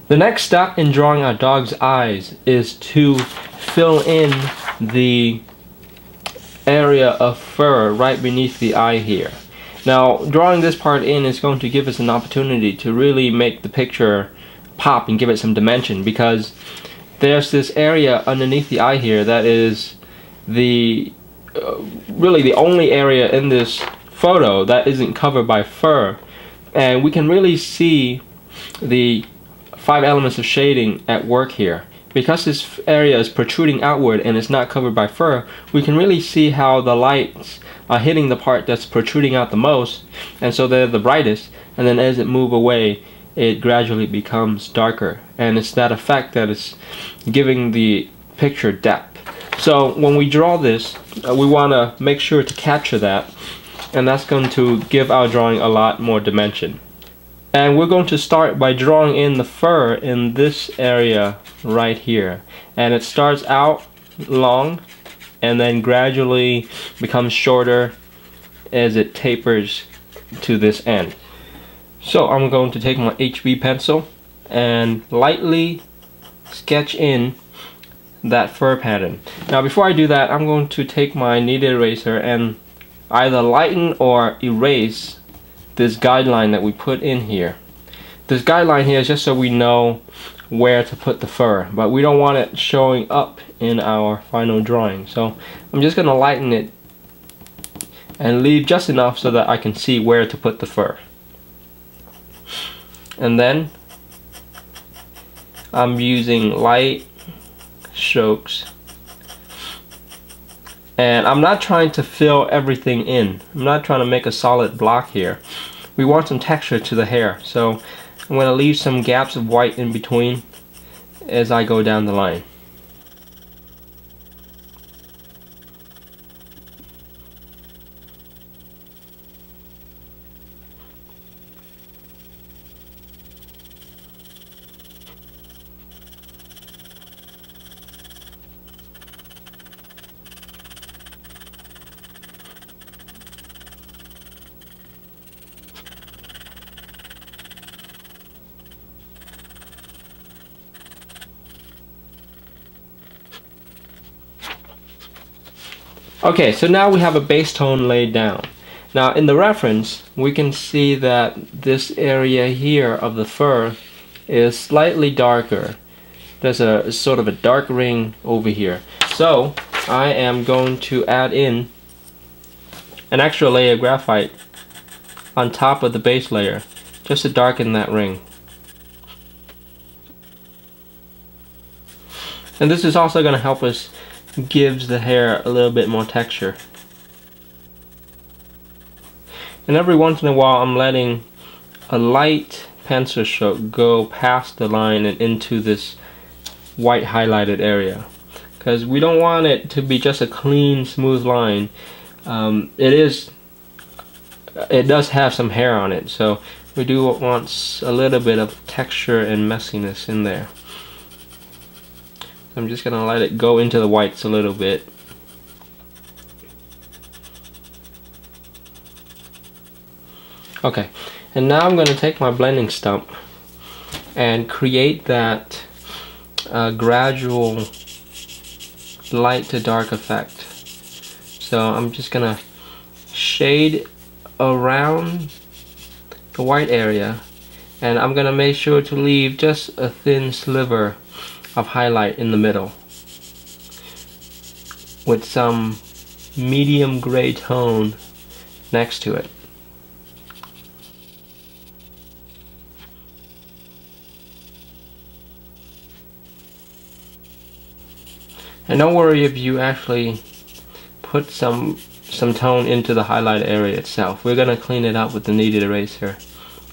The next step in drawing our dog's eyes is to fill in the area of fur right beneath the eye here. Now, drawing this part in is going to give us an opportunity to really make the picture pop and give it some dimension, because there's this area underneath the eye here that is the really the only area in this photo that isn't covered by fur, and we can really see the 5 elements of shading at work here. Because this area is protruding outward and it's not covered by fur, we can really see how the lights are hitting the part that's protruding out the most, and so they're the brightest, and then as it moves away it gradually becomes darker, and it's that effect that is giving the picture depth. So when we draw this, we want to make sure to capture that, and that's going to give our drawing a lot more dimension. And we're going to start by drawing in the fur in this area right here, and it starts out long and then gradually becomes shorter as it tapers to this end. So I'm going to take my HB pencil and lightly sketch in that fur pattern. Now before I do that, I'm going to take my kneaded eraser and either lighten or erase this guideline that we put in here. This guideline here is just so we know where to put the fur, but we don't want it showing up in our final drawing. So I'm just going to lighten it and leave just enough so that I can see where to put the fur. And then I'm using light strokes, and I'm not trying to fill everything in. I'm not trying to make a solid block here. We want some texture to the hair, so I'm going to leave some gaps of white in between as I go down the line. Okay, so now we have a base tone laid down. Now in the reference, we can see that this area here of the fur is slightly darker. There's a sort of a dark ring over here. So I am going to add in an extra layer of graphite on top of the base layer just to darken that ring. And this is also going to help us gives the hair a little bit more texture. And every once in a while I'm letting a light pencil stroke go past the line and into this white highlighted area, because we don't want it to be just a clean smooth line. It does have some hair on it, so we do want a little bit of texture and messiness in there. I'm just going to let it go into the whites a little bit. Okay, and now I'm going to take my blending stump and create that gradual light to dark effect. So I'm just going to shade around the white area, and I'm going to make sure to leave just a thin sliver of highlight in the middle with some medium gray tone next to it. And don't worry if you actually put some tone into the highlight area itself. We're going to clean it up with the kneaded eraser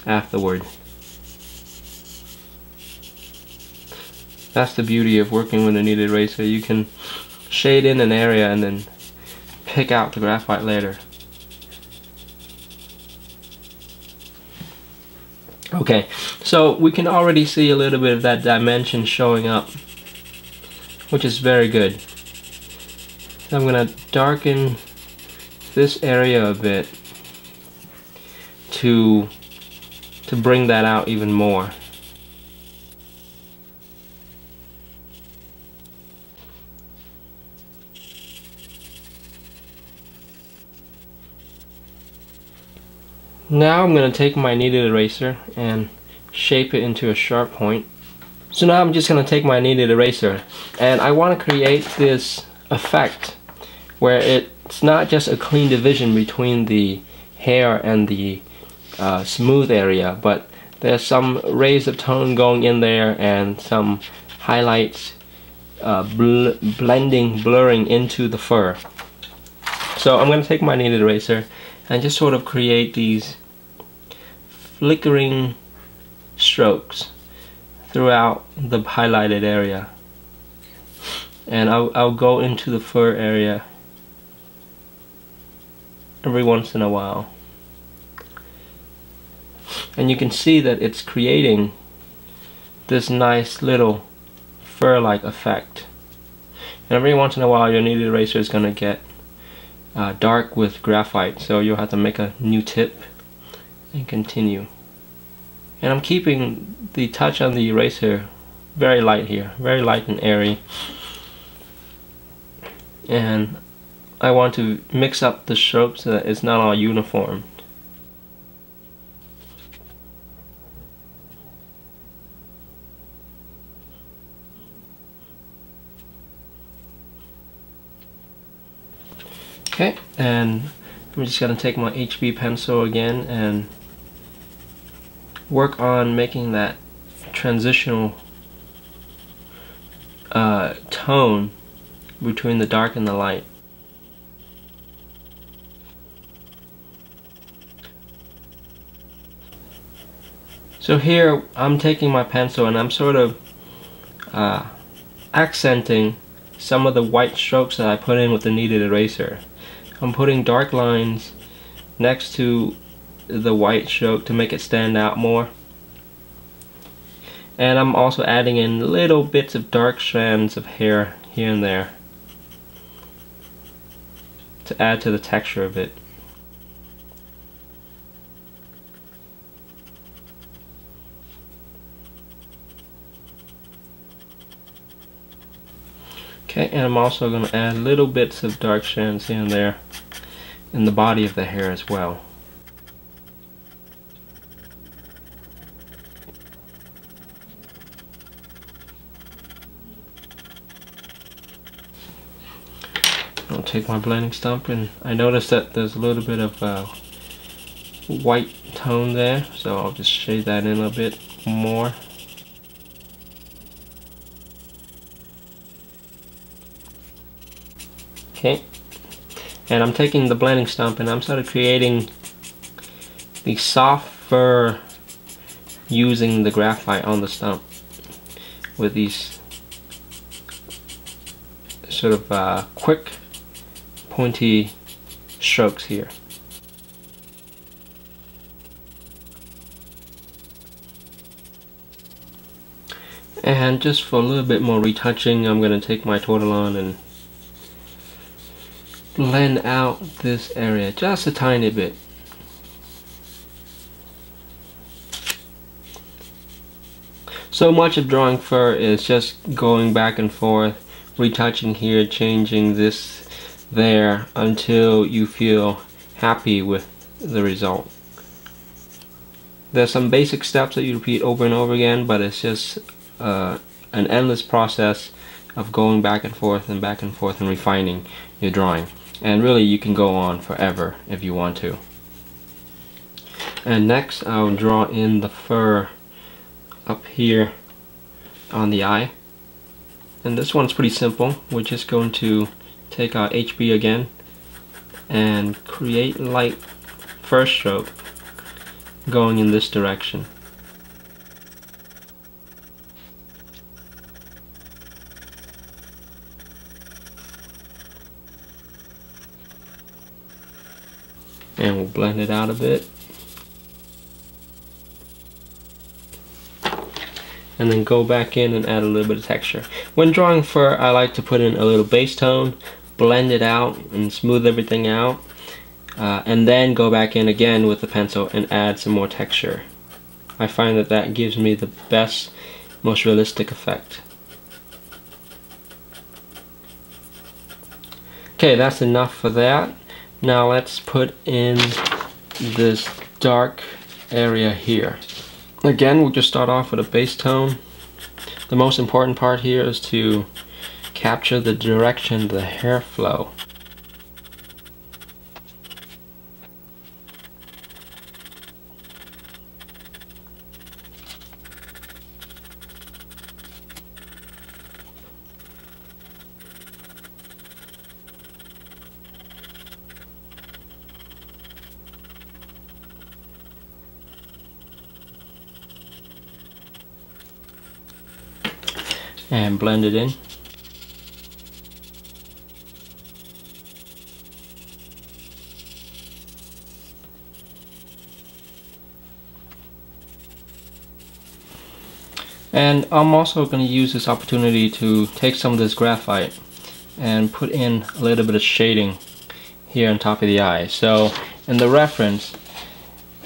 afterward. That's the beauty of working with a kneaded eraser. You can shade in an area and then pick out the graphite later. Okay, so we can already see a little bit of that dimension showing up, which is very good. So I'm going to darken this area a bit to bring that out even more. Now I'm going to take my kneaded eraser and shape it into a sharp point. So now I'm just going to take my kneaded eraser and I want to create this effect where it's not just a clean division between the hair and the smooth area, but there's some rays of tone going in there and some highlights blurring into the fur. So I'm going to take my kneaded eraser and just sort of create these flickering strokes throughout the highlighted area, and I'll go into the fur area every once in a while, and you can see that it's creating this nice little fur-like effect. And every once in a while your kneaded eraser is going to get dark with graphite, so you'll have to make a new tip and continue. And I'm keeping the touch on the eraser very light here, very light and airy. And I want to mix up the strokes so that it's not all uniform. Okay, and I'm just going to take my HB pencil again and work on making that transitional tone between the dark and the light. So here I'm taking my pencil and I'm sort of accenting some of the white strokes that I put in with the kneaded eraser. I'm putting dark lines next to the white stroke to make it stand out more. And I'm also adding in little bits of dark strands of hair here and there to add to the texture of it. Okay, and I'm also going to add little bits of dark strands here and there in the body of the hair as well. I'll take my blending stump, and I noticed that there's a little bit of white tone there, so I'll just shade that in a bit more. Okay, and I'm taking the blending stump and I'm sort of creating the soft fur using the graphite on the stump with these sort of quick pointy strokes here. And just for a little bit more retouching, I'm going to take my tortillon and blend out this area just a tiny bit. So much of drawing fur is just going back and forth, retouching here, changing this there until you feel happy with the result. There's some basic steps that you repeat over and over again, but it's just an endless process of going back and forth and refining your drawing. And really you can go on forever if you want to. And next I'll draw in the fur up here on the eye. And this one's pretty simple. We're just going to take our HB again and create light fur stroke going in this direction. And we'll blend it out a bit. And then go back in and add a little bit of texture. When drawing fur, I like to put in a little base tone, blend it out and smooth everything out, and then go back in again with the pencil and add some more texture. I find that that gives me the best, most realistic effect. Okay, that's enough for that. Now let's put in this dark area here. Again, we'll just start off with a base tone. The most important part here is to capture the direction of the hair flow. And blend it in. And I'm also going to use this opportunity to take some of this graphite and put in a little bit of shading here on top of the eye. So in the reference,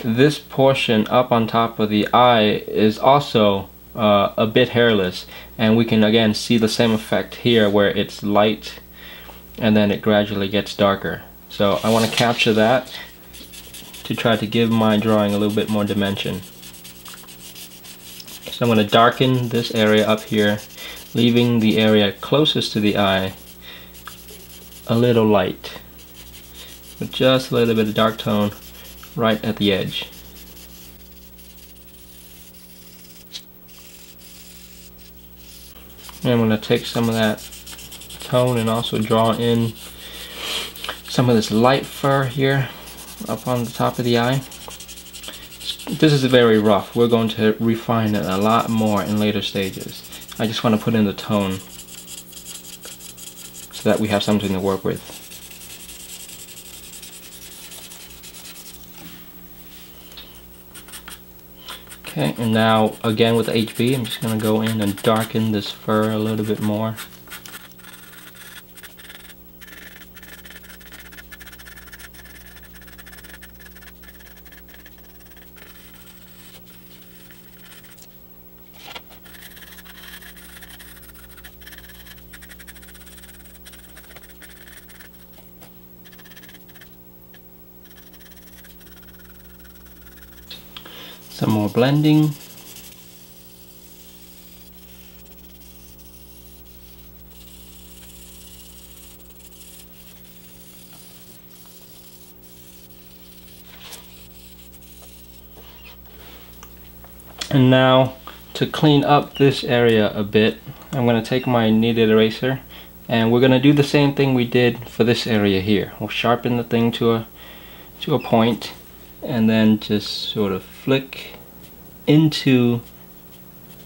this portion up on top of the eye is also a bit hairless, and we can again see the same effect here where it's light and then it gradually gets darker. So I want to capture that to try to give my drawing a little bit more dimension. So I'm going to darken this area up here, leaving the area closest to the eye a little light, with just a little bit of dark tone right at the edge. And I'm going to take some of that tone and also draw in some of this light fur here up on the top of the eye. This is very rough. We're going to refine it a lot more in later stages. I just want to put in the tone so that we have something to work with. Okay, and now again with the HB, I'm just going to go in and darken this fur a little bit more. Some more blending. And now to clean up this area a bit, I'm going to take my kneaded eraser and we're going to do the same thing we did for this area here. We'll sharpen the thing to a point and then just sort of flick into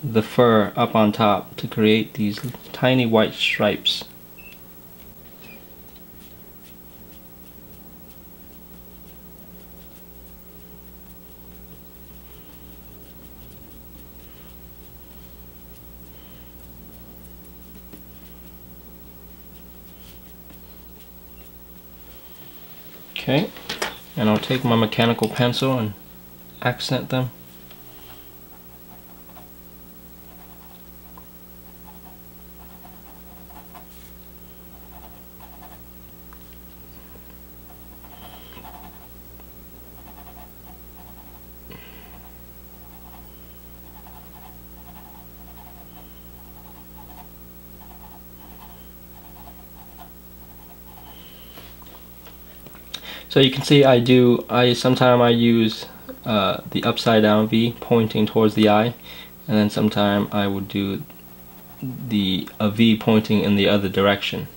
the fur up on top to create these tiny white stripes. Okay, and I'll take my mechanical pencil and accent them. So you can see sometimes I use the upside down V pointing towards the eye, and then sometimes I would do a V pointing in the other direction.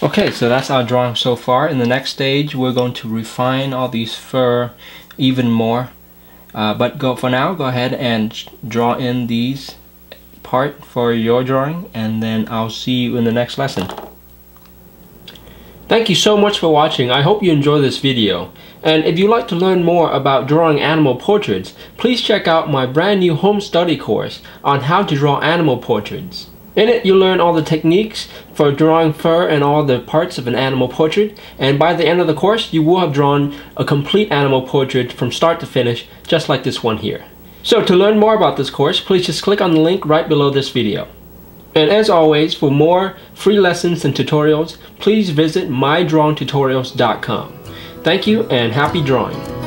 Okay, so that's our drawing so far. In the next stage, we're going to refine all these fur even more. For now, go ahead and draw in these part for your drawing, and then I'll see you in the next lesson. Thank you so much for watching. I hope you enjoy this video. And if you'd like to learn more about drawing animal portraits, please check out my brand new home study course on how to draw animal portraits. In it, you'll learn all the techniques for drawing fur and all the parts of an animal portrait, and by the end of the course, you will have drawn a complete animal portrait from start to finish, just like this one here. So to learn more about this course, please just click on the link right below this video. And as always, for more free lessons and tutorials, please visit mydrawingtutorials.com. Thank you and happy drawing!